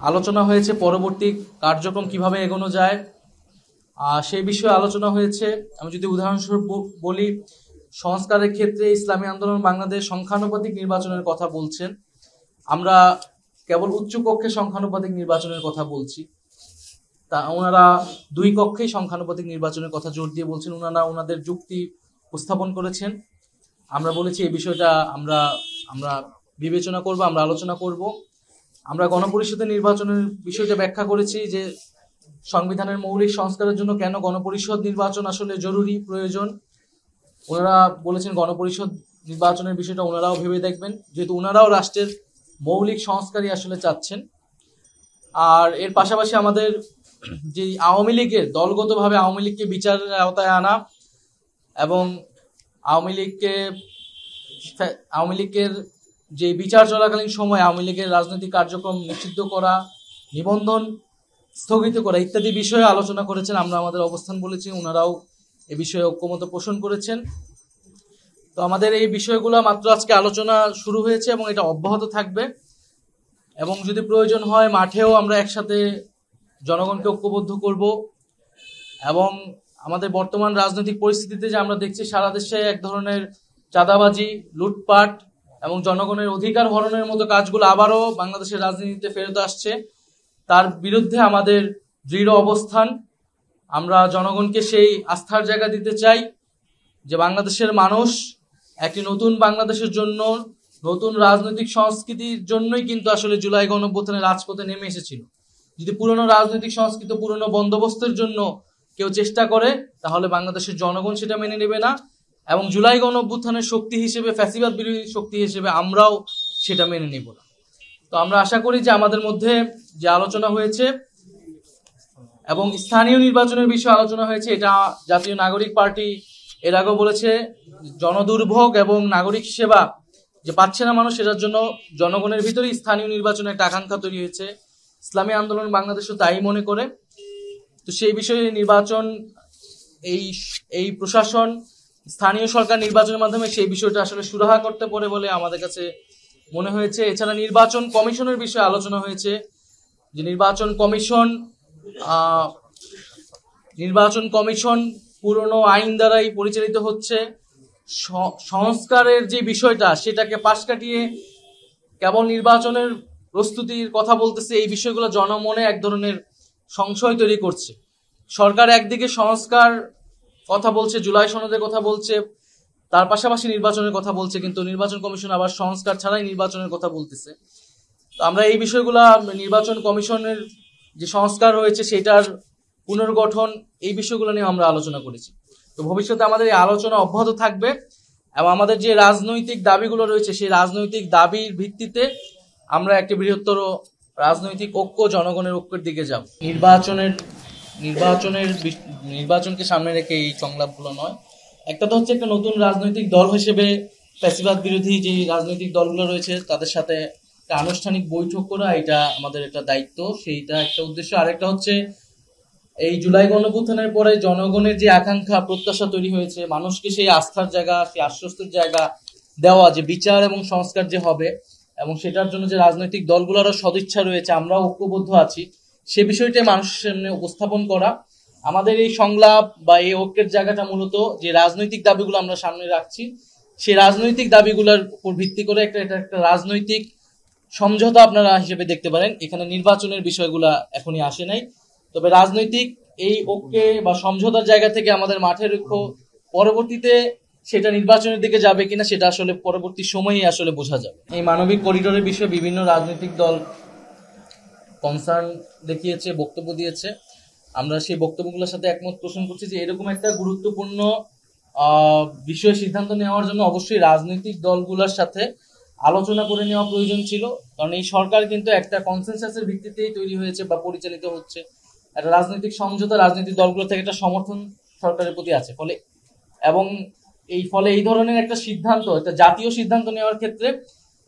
আলোচনা হয়েছে পরবর্তী কার্যক্রম কিভাবে এগোনো যায়, সেই বিষয়ে আলোচনা হয়েছে। আমি যদি উদাহরণস্বরূপ বলি, সংস্কারের ক্ষেত্রে ইসলামী আন্দোলন বাংলাদেশ সংখ্যানুপাতিক নির্বাচনের কথা বলছেন। আমরা কেবল উচ্চ কক্ষে সংখ্যানুপাতিক নির্বাচনের কথা বলছি, তা ওনারা দুই কক্ষেই সংখ্যানুপাতিক নির্বাচনের কথা জোর দিয়ে বলছেন। ওনারা ওনাদের যুক্তি উপস্থাপন করেছেন। আমরা বলেছি এই বিষয়টা আমরা আমরা বিবেচনা করব, আমরা আলোচনা করব। আমরা গণপরিষদের নির্বাচনের বিষয়টা ব্যাখ্যা করেছি যে সংবিধানের মৌলিক সংস্কারের জন্য কেন গণপরিষদ নির্বাচন আসলে জরুরি, প্রয়োজন। ওনারা বলেছেন গণপরিষদ নির্বাচনের বিষয়টা ওনারাও ভেবে দেখবেন, যেহেতু ওনারাও রাষ্ট্রের মৌলিক সংস্কারই আসলে চাচ্ছেন। আর এর পাশাপাশি আমাদের যে আওয়ামী লীগের দলগতভাবে আওয়ামী লীগকে বিচারের আওতায় আনা এবং আওয়ামী লীগের যে বিচার চলাকালীন সময় আওয়ামী লীগের রাজনৈতিক কার্যক্রম নিষিদ্ধ করা, নিবন্ধন স্থগিত করা ইত্যাদি বিষয়ে আলোচনা করেছেন। আমরা আমাদের অবস্থান বলেছি, ওনারাও এ বিষয়ে ঐক্যমত পোষণ করেছেন। তো আমাদের এই বিষয়গুলো মাত্র আজকে আলোচনা শুরু হয়েছে এবং এটা অব্যাহত থাকবে, এবং যদি প্রয়োজন হয় মাঠেও আমরা একসাথে জনগণকে ঐক্যবদ্ধ করব। এবং আমাদের বর্তমান রাজনৈতিক পরিস্থিতিতে যে আমরা দেখছি সারা দেশে এক ধরনের চাঁদাবাজি, লুটপাট এবং জনগণের অধিকার হরণের মতো কাজগুলো আবারও বাংলাদেশের রাজনীতিতে ফেরত আসছে, তার বিরুদ্ধে আমাদের দৃঢ় অবস্থান। আমরা জনগণকে সেই আস্থার জায়গা দিতে চাই যে বাংলাদেশের মানুষ একটি নতুন বাংলাদেশের জন্য, নতুন রাজনৈতিক সংস্কৃতির জন্যই কিন্তু আসলে জুলাই গণঅভ্যুত্থানে রাজপথে নেমে এসেছিল। যদি পুরনো রাজনৈতিক সংস্কৃতি, পুরনো বন্দোবস্তের জন্য কেউ চেষ্টা করে, তাহলে বাংলাদেশের জনগণ সেটা মেনে নেবে না, এবং জুলাই গণঅভ্যুত্থানের শক্তি হিসেবে, ফ্যাসিবাদ বিরোধী শক্তি হিসেবে আমরাও সেটা মেনে নেব না। তো আমরা আশা করি যে আমাদের মধ্যে যে আলোচনা হয়েছে এবং স্থানীয় নির্বাচনের বিষয়ে আলোচনা হয়েছে, এটা জাতীয় নাগরিক পার্টি এর আগেও বলেছে, জনদুর্ভোগ এবং নাগরিক সেবা যে পাচ্ছে না মানুষ, সেটার জন্য জনগণের ভিতরে স্থানীয় নির্বাচনের একটা আকাঙ্ক্ষা তৈরি হয়েছে। ইসলামী আন্দোলন বাংলাদেশও তাই মনে করে। তো সেই বিষয়ে নির্বাচন, এই প্রশাসন, স্থানীয় সরকার নির্বাচনের মাধ্যমে সেই বিষয়টা আসলে সুরাহা করতে পারে বলে আমাদের কাছে মনে হয়েছে। এছাড়া নির্বাচন কমিশনের বিষয়ে আলোচনা হয়েছে, যে নির্বাচন কমিশন পুরনো আইন দ্বারাই পরিচালিত হচ্ছে। সংস্কারের যে বিষয়টা, সেটাকে পাশ কাটিয়ে কেবল নির্বাচনের প্রস্তুতির কথা বলতেছে। এই বিষয়গুলো জনমনে এক ধরনের সংশয় তৈরি করছে। সরকার একদিকে সংস্কার কথা বলছে, জুলাই সনদের কথা বলছে, তার পাশাপাশি নির্বাচনের কথা বলছে, কিন্তু নির্বাচন কমিশন আবার সংস্কার ছাড়াই নির্বাচনের কথা বলতেছে। তো আমরা এই বিষয়গুলা, নির্বাচন কমিশনের যে সংস্কার হয়েছে সেটার পুনর্গঠন, এই বিষয়গুলো নিয়ে আমরা আলোচনা করেছি। তো ভবিষ্যতে আমাদের এই আলোচনা অব্যাহত থাকবে, এবং আমাদের যে রাজনৈতিক দাবিগুলো রয়েছে সেই রাজনৈতিক দাবির ভিত্তিতে আমরা একটি বৃহত্তর রাজনৈতিক ঐক্য, জনগণের ঐক্যের দিকে যাব। নির্বাচনকে সামনে রেখে এই সংলাপগুলো নয়। একটা তো হচ্ছে একটা নতুন রাজনৈতিক দল হিসেবে ফ্যাসিবাদ বিরোধী যে রাজনৈতিক দলগুলো রয়েছে তাদের সাথে একটা আনুষ্ঠানিক বৈঠক করা, এটা আমাদের একটা দায়িত্ব, সেইটা একটা উদ্দেশ্য। আরেকটা হচ্ছে এই জুলাই গণঅভ্যুত্থানের পরে জনগণের যে আকাঙ্ক্ষা, প্রত্যাশা তৈরি হয়েছে, মানুষকে সেই আস্থার জায়গা, সেই আশ্বস্তের জায়গা দেওয়া, যে বিচার এবং সংস্কার যে হবে, এবং সেটার জন্য যে রাজনৈতিক দলগুলোরও সদিচ্ছা রয়েছে, আমরাও ঐক্যবদ্ধ আছি, সে বিষয়টাই মানুষের সামনে উপস্থাপন করা। আমাদের এই সংলাপ বা এই ঐক্যের জায়গাটা মূলত যে রাজনৈতিক দাবিগুলো আমরা সামনে রাখছি, সেই রাজনৈতিক দাবিগুলোর উপর ভিত্তি করে একটা রাজনৈতিক সমঝোতা আপনারা হিসেবে দেখতে পারেন। এখানে নির্বাচনের বিষয়গুলা এখনই আসে নাই, তবে রাজনৈতিক এই ঐক্যে বা সমঝোতার জায়গা থেকে আমাদের মাঠের ঐক্য পরবর্তীতে সেটা নির্বাচনের দিকে যাবে কিনা, সেটা আসলে পরবর্তী সময়েই আসলে বোঝা যাবে। এই মানবিক করিডোরের বিষয়ে বিভিন্ন রাজনৈতিক দল কনসার্ন দেখিয়েছে, বক্তব্য দিয়েছে। আমরা সেই বক্তব্যগুলোর সাথে একমত পোষণ করছি যে এরকম একটা গুরুত্বপূর্ণ বিষয়ে সিদ্ধান্ত নেওয়ার জন্য অবশ্যই রাজনৈতিক দলগুলোর সাথে আলোচনা করে নেওয়া প্রয়োজন ছিল, কারণ এই সরকার কিন্তু একটা কনসেনসাসের ভিত্তিতেই তৈরি হয়েছে বা পরিচালিত হচ্ছে। একটা রাজনৈতিক সমঝোতা, রাজনৈতিক দলগুলো থেকে একটা সমর্থন সরকারের প্রতি আছে, ফলে এই ধরনের একটা সিদ্ধান্ত, একটা জাতীয় সিদ্ধান্ত নেওয়ার ক্ষেত্রে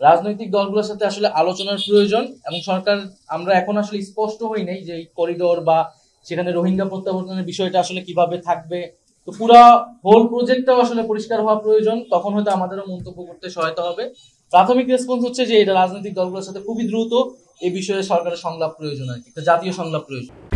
রাজনৈতিক দলগুলোর সাথে আসলে আলোচনার প্রয়োজন। এবং সরকার, আমরা এখন আসলে স্পষ্ট হই নাই যে এই করিডোর বা সেখানে রোহিঙ্গা প্রত্যাবর্তনের বিষয়টা আসলে কিভাবে থাকবে। তো পুরা হোল প্রজেক্টটাও আসলে পরিষ্কার হওয়া প্রয়োজন, তখন হয়তো আমাদেরও মন্তব্য করতে সহায়তা হবে। প্রাথমিক রেসপন্স হচ্ছে যে এটা রাজনৈতিক দলগুলোর সাথে খুবই দ্রুত এই বিষয়ে সরকারের সংলাপ প্রয়োজন আর কি, একটা জাতীয় সংলাপ প্রয়োজন।